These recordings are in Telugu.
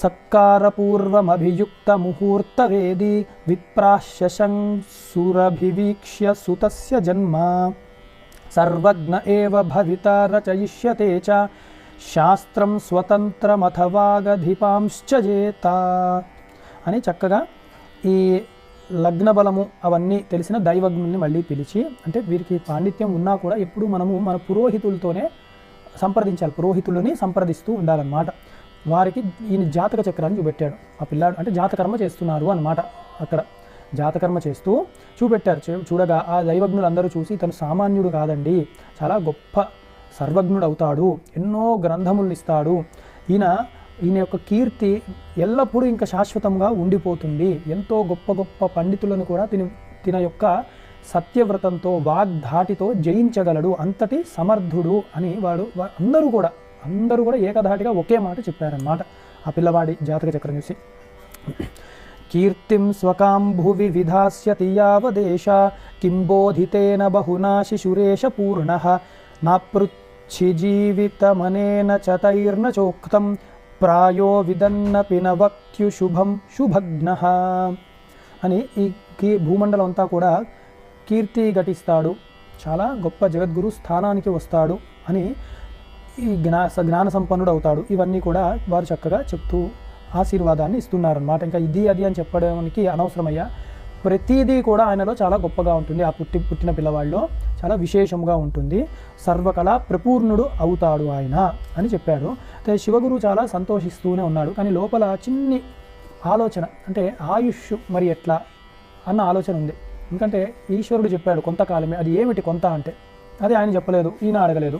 సత్కారపూర్వమభియుక్త ముహూర్తవేది విప్రాశశంసురభివీక్ష్య సుతస్య జన్మ సర్వజ్ఞ ఏవ భవిత రచయిష్యతే చ శాస్త్రం స్వతంత్రమథవాగధిపాంశ్చజేత అని చక్కగా ఈ లగ్న బలము అవన్నీ తెలిసిన దైవజ్ఞుల్ని మళ్ళీ పిలిచి, అంటే వీరికి పాండిత్యం ఉన్నా కూడా ఎప్పుడు మనము మన పురోహితులతోనే సంప్రదించాలి, పురోహితులని సంప్రదిస్తూ ఉండాలన్నమాట. వారికి ఈయన జాతక చక్రాన్ని చూపెట్టాడు. ఆ పిల్లాడు అంటే జాతకర్మ చేస్తున్నారు అన్నమాట. అక్కడ జాతకర్మ చేస్తూ చూపెట్టారు. చూడగా ఆ దైవజ్ఞులందరూ చూసి తను సామాన్యుడు కాదండి, చాలా గొప్ప సర్వజ్ఞుడు అవుతాడు, ఎన్నో గ్రంథములను ఇస్తాడు, ఈయన యొక్క కీర్తి ఎల్లప్పుడూ ఇంకా శాశ్వతంగా ఉండిపోతుంది, ఎంతో గొప్ప గొప్ప పండితులను కూడా తిన యొక్క సత్యవ్రతంతో వాగ్ధాటితో జయించగలడు, అంతటి సమర్థుడు అని అందరూ కూడా ఏకధాటిగా ఒకే మాట చెప్పారన్నమాట ఆ పిల్లవాడి జాతక చక్రం చూసి. కీర్తిం స్వకాం భువి విధాస్యతి యావదేశ కిం బోధితేన బహునా శిశురేష పూర్ణః నాపృచ్ఛి జీవితమనేన చతైర్న చోక్తం ప్రాయో విదన్నపి న వక్త్యు శుభం శుభజ్ఞః అని ఈ భూమండలం అంతా కూడా కీర్తి ఘటిస్తాడు, చాలా గొప్ప జగద్గురు స్థానానికి వస్తాడు అని, ఈ జ్ఞాన సంపన్నుడు అవుతాడు, ఇవన్నీ కూడా వారు చక్కగా చెప్తూ ఆశీర్వాదాన్ని ఇస్తున్నారన్నమాట. ఇంకా ఇది అది అని చెప్పడానికి అనవసరమయ్యా, ప్రతిదీ కూడా ఆయనలో చాలా గొప్పగా ఉంటుంది, ఆ పుట్టిన పిల్లవాళ్ళలో చాలా విశేషంగా ఉంటుంది, సర్వకళ ప్రపూర్ణుడు అవుతాడు ఆయన అని చెప్పాడు. అయితే శివగురు చాలా సంతోషిస్తూనే ఉన్నాడు, కానీ లోపల చిన్ని ఆలోచన, అంటే ఆయుష్ మరి ఎట్లా అన్న ఆలోచన ఉంది. ఎందుకంటే ఈశ్వరుడు చెప్పాడు కొంతకాలమే, అది ఏమిటి కొంత అంటే అది ఆయన చెప్పలేదు, ఈయన అడగలేదు.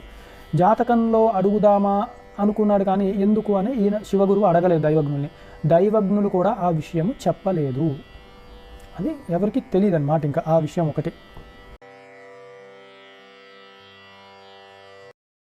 జాతకంలో అడుగుదామా అనుకున్నాడు, కానీ ఎందుకు అని ఈయన శివగురువు అడగలేదు దైవజ్ఞుల్ని. దైవజ్ఞులు కూడా ఆ విషయం చెప్పలేదు, అది ఎవరికి తెలియదు అన్నమాట ఇంకా ఆ విషయం ఒకటి.